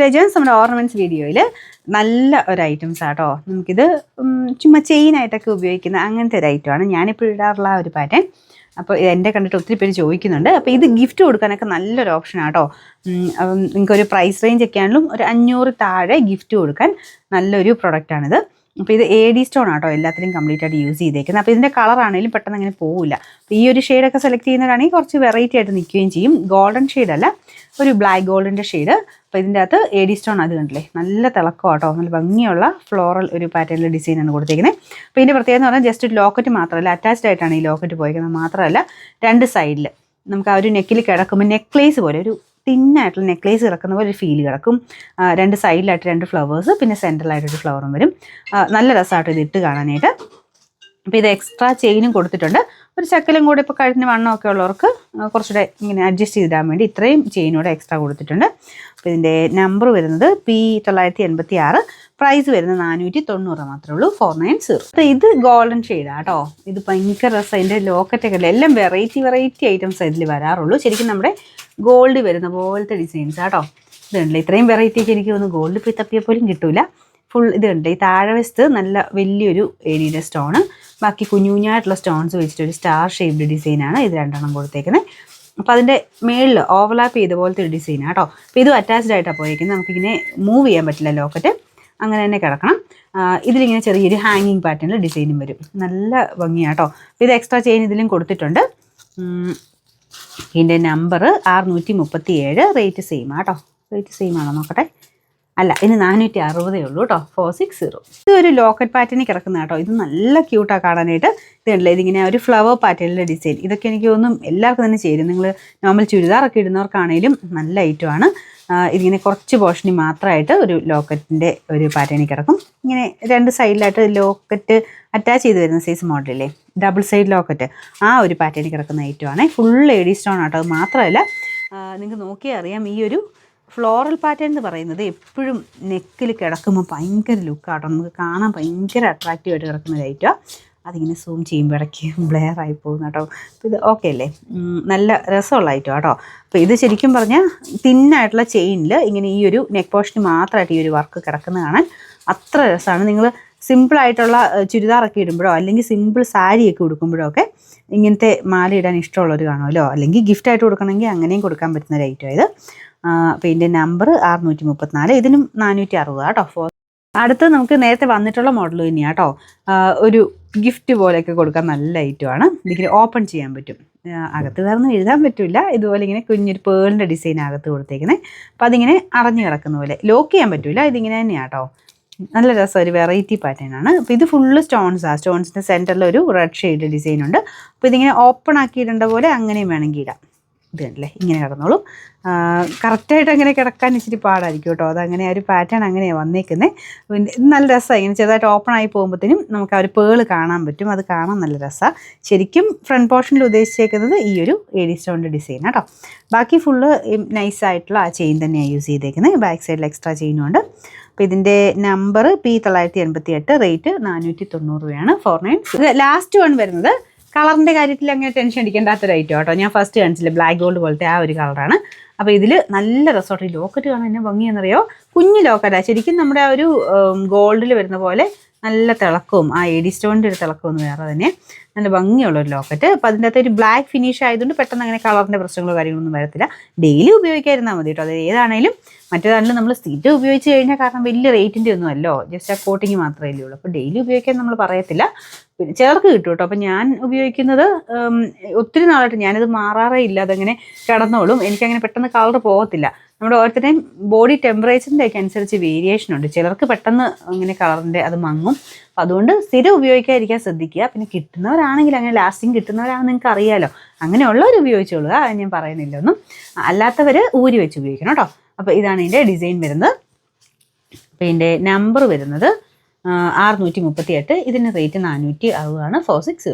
Legends നമ്മുടെ ornaments വീഡിയോയിൽ നല്ല ഒരു ഐറ്റംസ് ആട്ടോ. നമുക്കിത് ചുമ്മാ ചെയിനായിട്ടൊക്കെ ഉപയോഗിക്കുന്ന അങ്ങനത്തെ ഒരു ഐറ്റമാണ് ഞാനിപ്പോൾ ഇടാറുള്ള ഒരു പാറ്റേൺ. അപ്പോൾ എൻ്റെ കണ്ടിട്ട് ഒത്തിരി പേര് ചോദിക്കുന്നുണ്ട്. അപ്പോൾ ഇത് ഗിഫ്റ്റ് കൊടുക്കാനൊക്കെ നല്ലൊരു ഓപ്ഷനാട്ടോ. നിങ്ങൾക്കൊരു പ്രൈസ് റേഞ്ച് ഒക്കെ ആണെങ്കിലും ഒരു 500 താഴെ ഗിഫ്റ്റ് കൊടുക്കാൻ നല്ലൊരു പ്രൊഡക്റ്റാണിത്. അപ്പോൾ ഇത് AD സ്റ്റോൺ ആട്ടോ എല്ലാത്തിനും കംപ്ലീറ്റ് ആയിട്ട് യൂസ് ചെയ്തേക്കുന്നത്. അപ്പോൾ ഇതിൻ്റെ കളറാണെങ്കിലും പെട്ടെന്ന് അങ്ങനെ പോവില്ല. അപ്പോൾ ഈ ഒരു ഷെയ്ഡൊക്കെ സെലക്ട് ചെയ്യുന്നവരാണെങ്കിൽ കുറച്ച് വെറൈറ്റി ആയിട്ട് നിൽക്കുകയും ചെയ്യും. ഗോൾഡൻ ഷെയ്ഡല്ല, ഒരു ബ്ലാക്ക് ഗോൾഡിൻ്റെ ഷെയ്ഡ്. അപ്പോൾ ഇതിൻ്റെ അകത്ത് AD സ്റ്റോൺ അത് കണ്ടില്ലേ, നല്ല തിളക്കം ആട്ടോ. നല്ല ഭംഗിയുള്ള ഫ്ലോറൽ ഒരു പാറ്റേണിൽ ഡിസൈനാണ് കൊടുത്തേക്കുന്നത്. അപ്പോൾ ഇതിൻ്റെ പ്രത്യേകത എന്ന് പറഞ്ഞാൽ ജസ്റ്റ് ഒരു ലോക്കറ്റ് മാത്രമല്ല, അറ്റാച്ച്ഡ് ആയിട്ടാണ് ഈ ലോക്കറ്റ് പോയിരിക്കുന്നത്. മാത്രമല്ല 2 സൈഡിൽ നമുക്ക് ആ ഒരു നെക്കിൽ കിടക്കുമ്പോൾ നെക്ലേസ് പോലെ ഒരു തിന്നായിട്ടുള്ള നെക്ലേസ് കിടക്കുന്ന പോലെ ഒരു ഫീൽ കിടക്കും. 2 സൈഡിലായിട്ട് 2 ഫ്ലവേഴ്സ്, പിന്നെ സെൻറ്ററിലായിട്ടൊരു ഫ്ലവറും വരും. നല്ല രസമായിട്ട് ഇത് ഇട്ട് കാണാനായിട്ട്. അപ്പോൾ ഇത് എക്സ്ട്രാ ചെയിനും കൊടുത്തിട്ടുണ്ട്. ഒരു ചക്കലും കൂടെ ഇപ്പോൾ കഴുത്തിന് വണ്ണമൊക്കെ ഉള്ളവർക്ക് കുറച്ചുകൂടെ ഇങ്ങനെ അഡ്ജസ്റ്റ് ചെയ്തിടാൻ വേണ്ടി ഇത്രയും ചെയിനൂടെ എക്സ്ട്രാ കൊടുത്തിട്ടുണ്ട്. അപ്പോൾ ഇതിൻ്റെ നമ്പർ വരുന്നത് P986, പ്രൈസ് വരുന്നത് 490 മാത്രമേ ഉള്ളൂ, 490. അപ്പോൾ ഇത് ഗോൾഡൻ ഷെയ്ഡാണ് കേട്ടോ. ഇത് ഭയങ്കര രസം. അതിൻ്റെ ലോക്കറ്റൊക്കെ അല്ലേ, എല്ലാം വെറൈറ്റി ഐറ്റംസ് ഇതിൽ വരാറുള്ളൂ. ശരിക്കും നമ്മുടെ ഗോൾഡ് വരുന്ന പോലത്തെ ഡിസൈൻസ് ആട്ടോ. ഇതുണ്ടല്ലേ, ഇത്രയും വെറൈറ്റി ഒക്കെ എനിക്ക് തോന്നുന്നു ഗോൾഡ് പോയി തപ്പിയാൽ പോലും കിട്ടൂല. ഫുൾ ഇതുണ്ട്. ഈ താഴെ വശത്ത് നല്ല വലിയൊരു ഏരിയയുടെ സ്റ്റോണ്, ബാക്കി കുഞ്ഞുകുഞ്ഞായിട്ടുള്ള സ്റ്റോൺസ് വെച്ചിട്ട് ഒരു സ്റ്റാർ ഷേപ്ഡ് ഡിസൈനാണ് ഇത് 2 കൊടുത്തേക്കുന്നത്. അപ്പോൾ അതിൻ്റെ മേളിൽ ഓവർലാപ്പ് ചെയ്ത പോലത്തെ ഒരു ഡിസൈനാണ് കേട്ടോ. അപ്പോൾ ഇതും അറ്റാച്ച്ഡ് ആയിട്ടാണ് പോയിരിക്കുന്നത്. നമുക്കിങ്ങനെ മൂവ് ചെയ്യാൻ പറ്റില്ല ലോക്കറ്റ്, അങ്ങനെ തന്നെ കിടക്കണം. ഇതിലിങ്ങനെ ചെറിയൊരു ഹാങ്ങിങ് പാറ്റേണിൽ ഡിസൈനും വരും. നല്ല ഭംഗിയാട്ടോ. അപ്പോൾ ഇത് എക്സ്ട്രാ ചെയിൻ ഇതിലും കൊടുത്തിട്ടുണ്ട്. ഇതിൻ്റെ നമ്പർ 637, റേറ്റ് സെയിം ആട്ടോ. റേറ്റ് സെയിം ആണോ നോക്കട്ടെ. അല്ല, ഇതിന് 460 ഉള്ളൂ കേട്ടോ, 460. ഇതൊരു ലോക്കറ്റ് പാറ്റേണിൽ കിടക്കുന്ന കേട്ടോ. ഇത് നല്ല ക്യൂട്ടാണ് കാണാനായിട്ട്. ഇത് കണ്ടില്ലേ, ഇതിങ്ങനെ ഒരു ഫ്ലവർ പാറ്റേണിലെ ഡിസൈൻ. ഇതൊക്കെ എനിക്ക് തോന്നുന്നു എല്ലാവർക്കും തന്നെ ചേരും. നിങ്ങൾ നോർമൽ ചുരിദാറൊക്കെ ഇടുന്നവർക്കാണേലും നല്ല ഐറ്റമാണ്. ഇതിങ്ങനെ കുറച്ച് പോർഷനിൽ മാത്രമായിട്ട് ഒരു ലോക്കറ്റിൻ്റെ ഒരു പാറ്റേണിൽ കിടക്കും. ഇങ്ങനെ 2 സൈഡിലായിട്ട് ലോക്കറ്റ് അറ്റാച്ച് ചെയ്ത് വരുന്ന സൈസ് മോഡലില്ലേ, ഡബിൾ സൈഡ് ലോക്കറ്റ്, ആ ഒരു പാറ്റേണിൽ കിടക്കുന്ന ഐറ്റമാണ്. ഫുൾ AD സ്റ്റോൺ ആട്ടോ. അത് മാത്രമല്ല നിങ്ങൾക്ക് നോക്കിയാൽ അറിയാം, ഈ ഒരു ഫ്ലോറൽ പാറ്റേൺ എന്ന് പറയുന്നത് എപ്പോഴും നെക്കിൽ കിടക്കുമ്പോൾ ഭയങ്കര ലുക്കാട്ടോ. നമുക്ക് കാണാൻ ഭയങ്കര അട്രാക്റ്റീവായിട്ട് കിടക്കുന്ന ഒരു ഐറ്റമാണ്. അതിങ്ങനെ സൂം ചെയ്യുമ്പോൾ ഇടയ്ക്ക് ബ്ലെയർ ആയി പോകുന്നു കേട്ടോ. അപ്പോൾ ഇത് ഓക്കെ അല്ലേ, നല്ല രസമുള്ള ഐറ്റം കേട്ടോ. അപ്പോൾ ഇത് ശരിക്കും പറഞ്ഞാൽ തിന്നായിട്ടുള്ള ചെയിനിൽ ഇങ്ങനെ ഈ ഒരു നെക്ക് പോർഷന് മാത്രമായിട്ട് ഈ ഒരു വർക്ക് കിടക്കുന്നത് കാണാൻ അത്ര രസമാണ്. നിങ്ങൾ സിമ്പിളായിട്ടുള്ള ചുരിദാറൊക്കെ ഇടുമ്പോഴോ അല്ലെങ്കിൽ സിമ്പിൾ സാരിയൊക്കെ ഉടുക്കുമ്പോഴോ ഒക്കെ ഇങ്ങനത്തെ മാല ഇടാൻ ഇഷ്ടമുള്ളവർ കാണുമല്ലോ. അല്ലെങ്കിൽ ഗിഫ്റ്റായിട്ട് കൊടുക്കണമെങ്കിൽ അങ്ങനെയും കൊടുക്കാൻ പറ്റുന്ന ഒരു ഐറ്റം ഇത്. അപ്പോൾ ഇതിൻ്റെ നമ്പർ 634, ഇതിനും 460 കേട്ടോ. അടുത്ത് നമുക്ക് നേരത്തെ വന്നിട്ടുള്ള മോഡൽ തന്നെയാണ് കേട്ടോ. ഒരു ഗിഫ്റ്റ് പോലെയൊക്കെ കൊടുക്കാൻ നല്ല ഐറ്റമാണ്. ഇതിങ്ങനെ ഓപ്പൺ ചെയ്യാൻ പറ്റും. അകത്ത് വേറൊന്നും എഴുതാൻ പറ്റില്ല. ഇതുപോലെ ഇങ്ങനെ കുഞ്ഞൊരു പേളിൻ്റെ ഡിസൈൻ അകത്ത് കൊടുത്തേക്കുന്നത്. അപ്പോൾ അതിങ്ങനെ അടഞ്ഞു കിടക്കുന്ന പോലെ ലോക്ക് ചെയ്യാൻ പറ്റില്ല. ഇതിങ്ങനെ തന്നെയാണ് കേട്ടോ. നല്ല രസം, ഒരു വെറൈറ്റി പാറ്റേൺ ആണ്. അപ്പോൾ ഇത് ഫുള്ള് സ്റ്റോൺസാണ്. സ്റ്റോൺസിൻ്റെ സെൻറ്ററിൽ ഒരു റെഡ് ഷെയ്ഡ് ഡിസൈൻ ഉണ്ട്. അപ്പോൾ ഇതിങ്ങനെ ഓപ്പൺ ആക്കി ഇടേണ്ട പോലെ അങ്ങനെയും വേണമെങ്കിൽ ഇടാം. ഇത് കണ്ടില്ലേ, ഇങ്ങനെ കിടന്നോളും. കറക്റ്റായിട്ട് അങ്ങനെ കിടക്കാൻ ഇച്ചിരി പാടായിരിക്കും കേട്ടോ. അതങ്ങനെ ഒരു പാറ്റേൺ അങ്ങനെയാണ് വന്നേക്കുന്നത്. പിന്നെ ഇത് നല്ല രസമാണ്. ഇങ്ങനെ ചെറുതായിട്ട് ഓപ്പൺ ആയി പോകുമ്പോഴത്തേനും നമുക്ക് ആ ഒരു പേള് കാണാൻ പറ്റും. അത് കാണാൻ നല്ല രസമാണ്. ശരിക്കും ഫ്രണ്ട് പോർഷനിൽ ഉദ്ദേശിച്ചേക്കുന്നത് ഈ ഒരു AD സ്റ്റോണിൻ്റെ ഡിസൈൻ കേട്ടോ. ബാക്കി ഫുള്ള് നൈസായിട്ടുള്ള ആ ചെയിൻ തന്നെയാണ് യൂസ് ചെയ്തേക്കുന്നത്. ബാക്ക് സൈഡിൽ എക്സ്ട്രാ ചെയിനും ഉണ്ട്. അപ്പോൾ ഇതിൻ്റെ നമ്പർ P988, റേറ്റ് 490 രൂപയാണ്, 490. ലാസ്റ്റ് വൺ വരുന്നത് കളറിൻ്റെ കാര്യത്തിൽ അങ്ങനെ ടെൻഷൻ അടിക്കേണ്ടാത്തൊരു ഐറ്റം കേട്ടോ. ഞാൻ ഫസ്റ്റ് കാണിച്ചില്ല, ബ്ലാക്ക് ഗോൾഡ് പോലത്തെ ആ ഒരു കളറാണ്. അപ്പോൾ ഇതിൽ നല്ല രസമായിട്ട് ഈ ലോക്കറ്റ് കാണാൻ എന്നെ ഭംഗിയെന്നറിയോ. കുഞ്ഞു ലോക്കറ്റാണ്. ശരിക്കും നമ്മുടെ ആ ഒരു ഗോൾഡിൽ വരുന്ന പോലെ നല്ല തിളക്കവും ആ AD സ്റ്റോണിൻ്റെ ഒരു തിളക്കമൊന്നും വേറെ തന്നെ നല്ല ഭംഗിയുള്ളൊരു ലോക്കറ്റ്. അപ്പോൾ അതിൻ്റെ അകത്ത് ഒരു ബ്ലാക്ക് ഫിനിഷ് ആയതുകൊണ്ട് പെട്ടെന്ന് അങ്ങനെ കളറിൻ്റെ പ്രശ്നങ്ങളോ കാര്യങ്ങളൊന്നും വരത്തില്ല. ഡെയിലി ഉപയോഗിക്കാതിരുന്നാൽ മതി കേട്ടോ. അത് ഏതാണേലും മറ്റേതാണെങ്കിലും നമ്മൾ സ്ഥിരം ഉപയോഗിച്ച് കഴിഞ്ഞാൽ, കാരണം വലിയ റേറ്റിൻ്റെ ഒന്നും അല്ലോ, ജസ്റ്റ് ആ കോട്ടിങ് മാത്രമേ ഉള്ളൂ. അപ്പോൾ ഡെയിലി ഉപയോഗിക്കാൻ നമ്മൾ പറയത്തില്ല. പിന്നെ ചിലർക്ക് കിട്ടും കേട്ടോ. അപ്പോൾ ഞാൻ ഉപയോഗിക്കുന്നത് ഒത്തിരി നാളായിട്ട് ഞാനിത് മാറാറേ ഇല്ല. അതങ്ങനെ കിടന്നോളും. എനിക്കങ്ങനെ പെട്ടെന്ന് കളർ പോകത്തില്ല. നമ്മുടെ ഓരോരുത്തരുടെയും ബോഡി ടെമ്പറേച്ചറിൻ്റെ ഒക്കെ അനുസരിച്ച് വേരിയേഷൻ ഉണ്ട്. ചിലർക്ക് പെട്ടെന്ന് അങ്ങനെ കളറിൻ്റെ അത് മങ്ങും. അപ്പോൾ അതുകൊണ്ട് സ്ഥിരം ഉപയോഗിക്കാതിരിക്കാൻ ശ്രദ്ധിക്കുക. പിന്നെ കിട്ടുന്നവരാണെങ്കിൽ, അങ്ങനെ ലാസ്റ്റിങ് കിട്ടുന്നവരാണെന്ന് നിങ്ങൾക്ക് അറിയാമല്ലോ, അങ്ങനെയുള്ളവർ ഉപയോഗിച്ചോളുക. അത് ഞാൻ പറയുന്നില്ല ഒന്നും. അല്ലാത്തവർ ഊരി വെച്ച് ഉപയോഗിക്കണം കേട്ടോ. അപ്പോൾ ഇതാണ് ഇതിൻ്റെ ഡിസൈൻ വരുന്നത്. അപ്പോൾ ഇതിൻ്റെ നമ്പർ വരുന്നത് 638, ഇതിൻ്റെ റേറ്റ് 460 ആണ്, 460.